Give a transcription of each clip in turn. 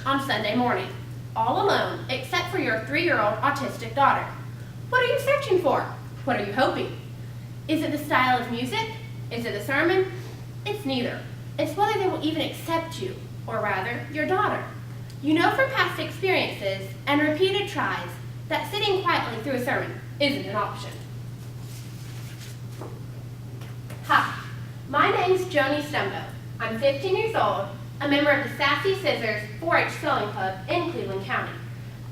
on Sunday morning, all alone except for your 3-year-old autistic daughter. What are you searching for? What are you hoping? Is it the style of music? Is it the sermon? It's neither. It's whether they will even accept you, or rather, your daughter. You know from past experiences and repeated tries that sitting quietly through a sermon isn't an option. Hi, my name's Joni Stumbo. I'm 15 years old, a member of the Sassy Scissors 4-H Sewing Club in Cleveland County.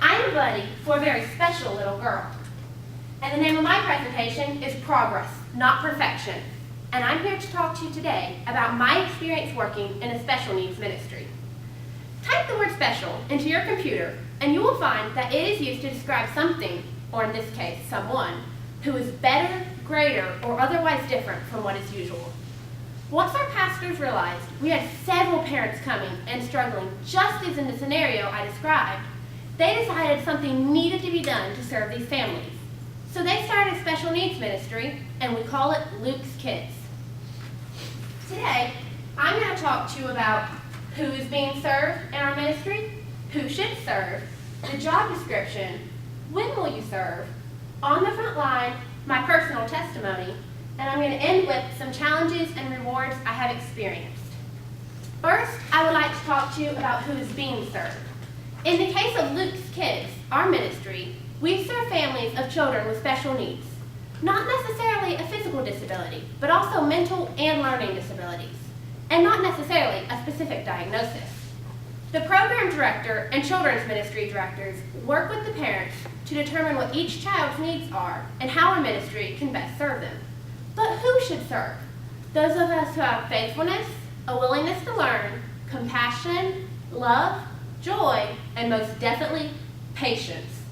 I am a buddy for a very special little girl. And the name of my presentation is Progress, Not Perfection. And I'm here to talk to you today about my experience working in a special needs ministry. Type the word special into your computer and you will find that it is used to describe something, or in this case, someone, who is better, greater, or otherwise different from what is usual. Once our pastors realized we had several parents coming and struggling just as in the scenario I described, they decided something needed to be done to serve these families. So they started a special needs ministry, and we call it Luke's Kids. Today, I'm going to talk to you about who is being served in our ministry, who should serve, the job description, when will you serve, on the front line, my personal testimony, and I'm going to end with some challenges and rewards I have experienced. First, I would like to talk to you about who is being served. In the case of Luke's Kids, our ministry, we serve families of children with special needs. Not necessarily a physical disability, but also mental and learning disabilities, and not necessarily a specific diagnosis. The program director and children's ministry directors work with the parents to determine what each child's needs are and how our ministry can best serve them. But who should serve? Those of us who have faithfulness, a willingness to learn, compassion, love, joy, and most definitely, patience.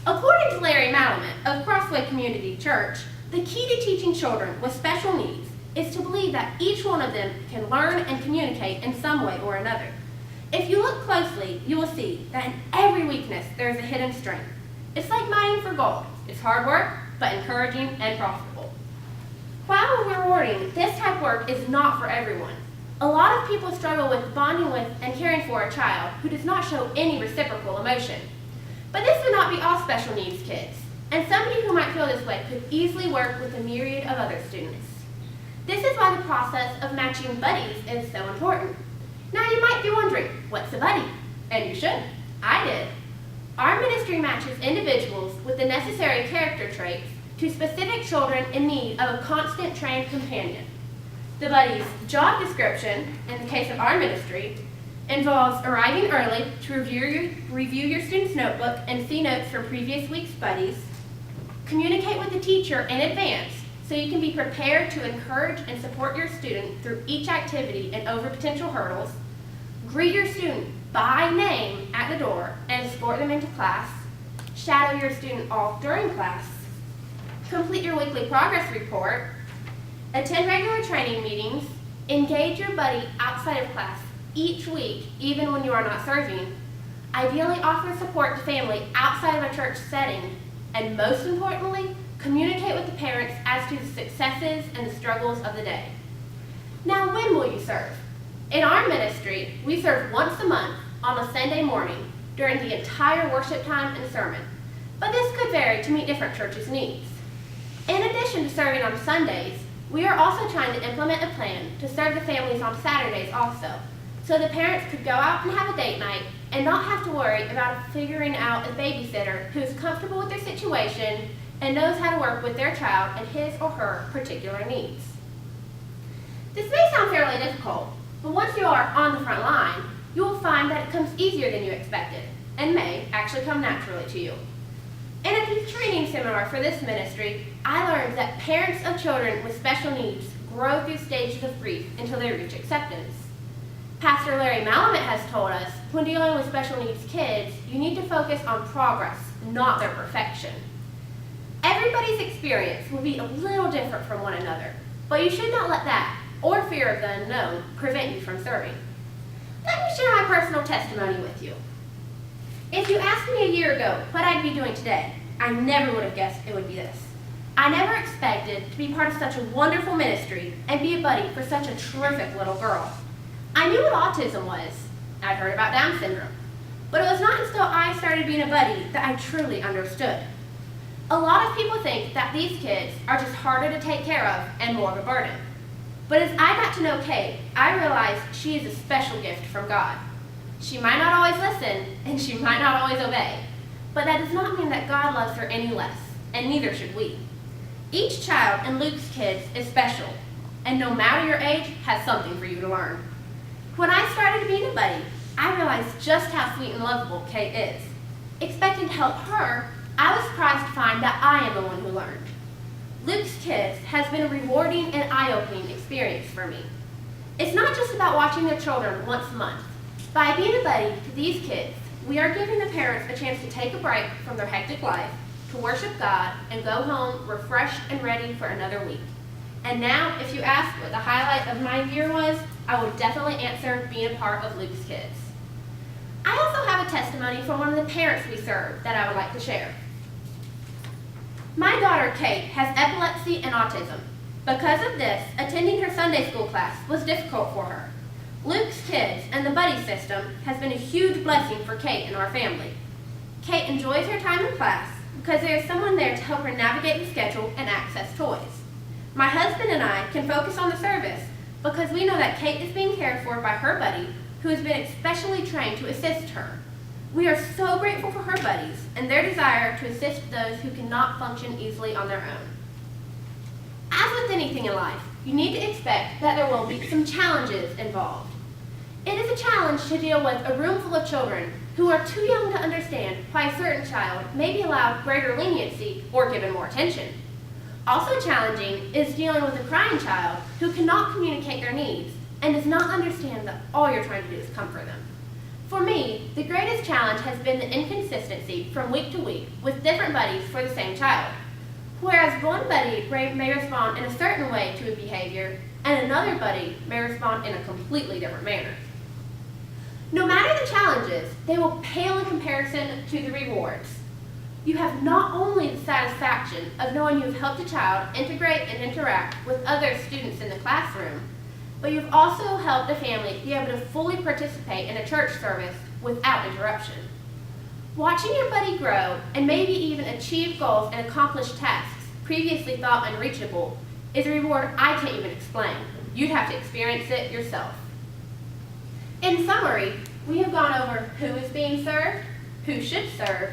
According to Larry Malamet of Crossway Community Church, the key to teaching children with special needs is to believe that each one of them can learn and communicate in some way or another. If you look closely, you will see that in every weakness there is a hidden strength. It's like mining for gold. It's hard work, but encouraging and profitable. While rewarding, this type of work is not for everyone. A lot of people struggle with bonding with and caring for a child who does not show any reciprocal emotion. But this would not be all special needs kids, and somebody who might feel this way could easily work with a myriad of other students. This is why the process of matching buddies is so important. Now you might be wondering, what's a buddy? And you should. I did. Our ministry matches individuals with the necessary character traits to specific children in need of a constant trained companion. The buddy's job description, in the case of our ministry, involves arriving early to review your student's notebook and see notes from previous week's buddies, communicate with the teacher in advance so you can be prepared to encourage and support your student through each activity and over potential hurdles, greet your student by name at the door and escort them into class, shadow your student all during class, complete your weekly progress report, attend regular training meetings, engage your buddy outside of class each week, even when you are not serving, ideally offer support to family outside of a church setting, and most importantly, communicate with the parents as to the successes and the struggles of the day. Now, when will you serve? In our ministry, we serve once a month on a Sunday morning during the entire worship time and sermon, but this could vary to meet different churches' needs. In addition to serving on Sundays, we are also trying to implement a plan to serve the families on Saturdays also, so the parents could go out and have a date night and not have to worry about figuring out a babysitter who is comfortable with their situation and knows how to work with their child and his or her particular needs. This may sound fairly difficult, but once you are on the front line, you will find that it comes easier than you expected and may actually come naturally to you. In a training seminar for this ministry, I learned that parents of children with special needs grow through stages of grief until they reach acceptance. Pastor Larry Malamet has told us, when dealing with special needs kids, you need to focus on progress, not their perfection. Everybody's experience will be a little different from one another, but you should not let that, or fear of the unknown, prevent you from serving. Let me share my personal testimony with you. If you asked me a year ago what I'd be doing today, I never would have guessed it would be this. I never expected to be part of such a wonderful ministry and be a buddy for such a terrific little girl. I knew what autism was, I'd heard about Down syndrome. But it was not until I started being a buddy that I truly understood. A lot of people think that these kids are just harder to take care of and more of a burden. But as I got to know Kate, I realized she is a special gift from God. She might not always listen, and she might not always obey, but that does not mean that God loves her any less, and neither should we. Each child in Luke's Kids is special, and no matter your age, has something for you to learn. When I started being a buddy, I realized just how sweet and lovable Kate is. Expecting to help her, I was surprised to find that I am the one who learned. Luke's Kids has been a rewarding and eye-opening experience for me. It's not just about watching their children once a month. By being a buddy to these kids, we are giving the parents a chance to take a break from their hectic life, to worship God, and go home refreshed and ready for another week. And now, if you ask what the highlight of my year was, I will definitely answer being a part of Luke's Kids. I also have a testimony from one of the parents we serve that I would like to share. My daughter, Kate, has epilepsy and autism. Because of this, attending her Sunday school class was difficult for her. Luke's Kids and the buddy system has been a huge blessing for Kate and our family. Kate enjoys her time in class because there is someone there to help her navigate the schedule and access toys. My husband and I can focus on the service because we know that Kate is being cared for by her buddy, who has been especially trained to assist her. We are so grateful for her buddies and their desire to assist those who cannot function easily on their own. As with anything in life, you need to expect that there will be some challenges involved. It is a challenge to deal with a room full of children who are too young to understand why a certain child may be allowed greater leniency or given more attention. Also challenging is dealing with a crying child who cannot communicate their needs and does not understand that all you're trying to do is comfort them. For me, the greatest challenge has been the inconsistency from week to week with different buddies for the same child. Whereas one buddy may respond in a certain way to a behavior, and another buddy may respond in a completely different manner. No matter the challenges, they will pale in comparison to the rewards. You have not only the satisfaction of knowing you've helped a child integrate and interact with other students in the classroom, but you've also helped a family be able to fully participate in a church service without interruption. Watching your buddy grow and maybe even achieve goals and accomplish tasks previously thought unreachable is a reward I can't even explain. You'd have to experience it yourself. In summary, we have gone over who is being served, who should serve,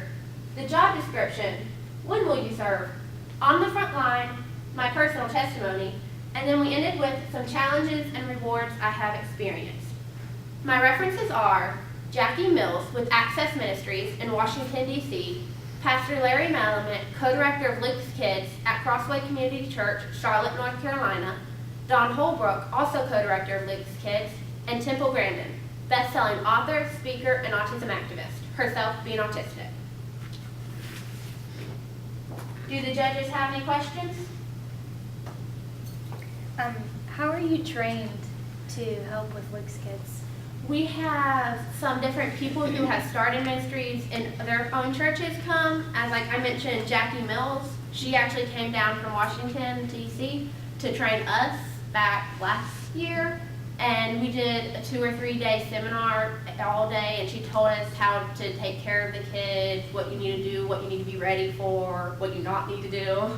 the job description, when will you serve, on the front line, my personal testimony, and then we ended with some challenges and rewards I have experienced. My references are Jackie Mills with Access Ministries in Washington, D.C., Pastor Larry Malamet, co-director of Luke's Kids at Crossway Community Church, Charlotte, North Carolina, Don Holbrook, also co-director of Luke's Kids, and Temple Grandin, best-selling author, speaker, and autism activist, herself being autistic. Do the judges have any questions? How are you trained to help with Luke's Kids? We have some different people who have started ministries in their own churches come. As like I mentioned, Jackie Mills, she actually came down from Washington, D.C. to train us back last year. And we did a 2 or 3 day seminar all day, and she told us how to take care of the kids, what you need to do, what you need to be ready for, what you not need to do.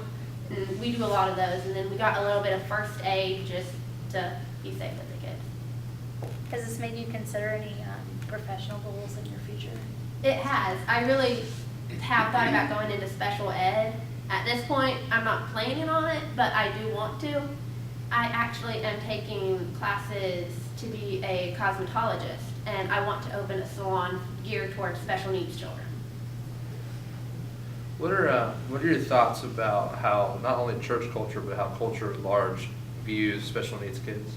And we do a lot of those. And then we got a little bit of first aid just to be safe with the kids. Has this made you consider any professional goals in your future? It has. I really have thought about going into special ed. At this point, I'm not planning on it, but I do want to. I actually am taking classes to be a cosmetologist, and I want to open a salon geared towards special needs children. What are your thoughts about how not only church culture, but how culture at large views special needs kids?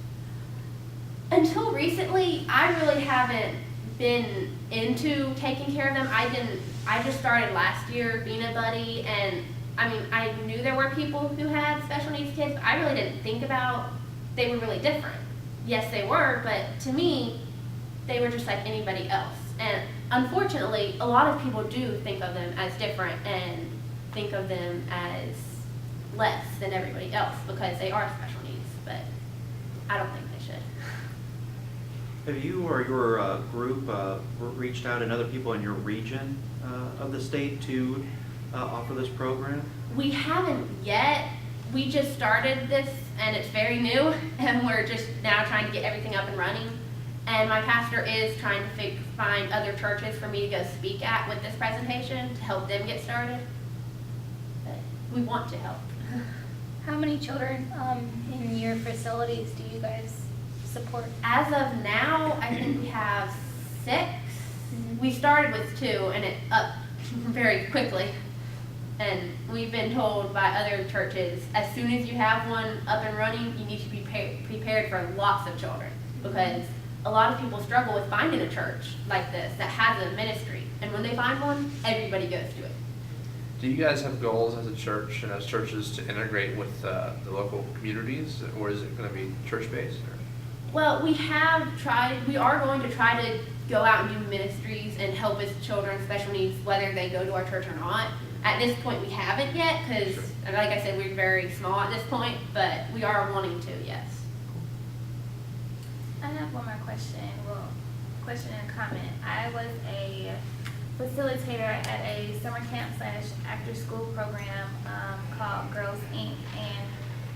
Until recently, I really haven't been into taking care of them. I just started last year being a buddy, and I mean, I knew there were people who had special needs kids, but I really didn't think about they were really different. Yes, they were, but to me, they were just like anybody else. And unfortunately, a lot of people do think of them as different and think of them as less than everybody else because they are special needs, but I don't think they should. Have you or your group reached out and other people in your region of the state to offer this program? We haven't yet. We just started this and it's very new and we're just now trying to get everything up and running. And my pastor is trying to find other churches for me to go speak at with this presentation to help them get started. But we want to help. How many children in your facilities do you guys support? As of now, I think we have 6. We started with 2 and it upped very quickly. And we've been told by other churches, as soon as you have one up and running, you need to be prepared for lots of children. Because a lot of people struggle with finding a church like this that has a ministry. And when they find one, everybody goes to it. Do you guys have goals as a church and as churches to integrate with the local communities, or is it going to be church-based? Well, we are going to try to go out and do ministries and help with children with special needs, whether they go to our church or not. At this point, we haven't yet, because, like I said, we're very small at this point, but we are wanting to, yes. I have one more question. Well, question and comment. I was a facilitator at a summer camp / after school program called Girls Inc. And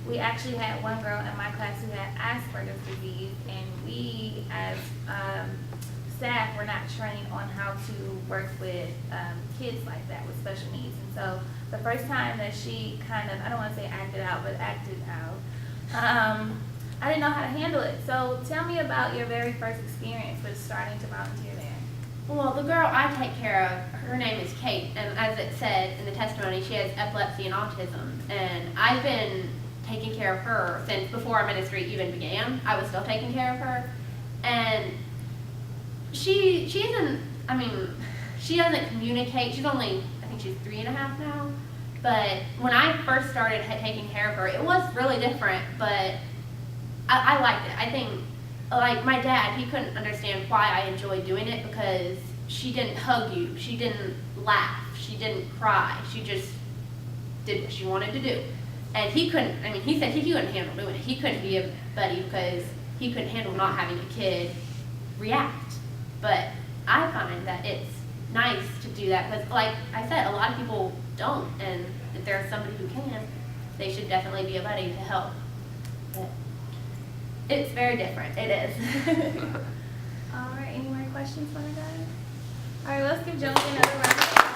we actually had one girl in my class who had Asperger's disease, and we as staff were not trained on how to work with kids like that with special needs. And so the first time that she kind of, I don't want to say acted out, but acted out, I didn't know how to handle it. So tell me about your very first experience with starting to volunteer there. Well, the girl I take care of, her name is Kate, and as it said in the testimony, she has epilepsy and autism. And I've been taking care of her since before our ministry even began. I was still taking care of her. And she doesn't communicate. She's only, I think she's 3.5 now. But when I first started taking care of her, it was really different, but I liked it. I think, like my dad, he couldn't understand why I enjoyed doing it because she didn't hug you, she didn't laugh, she didn't cry, she just did what she wanted to do. And he couldn't, he said he couldn't handle doing it. He couldn't be a buddy because he couldn't handle not having a kid react. But I find that it's nice to do that because, like I said, a lot of people don't. And if there's somebody who can, they should definitely be a buddy to help. But it's very different. It is. All right, any more questions for her, guys? All right, let's give Jonesy another round of applause.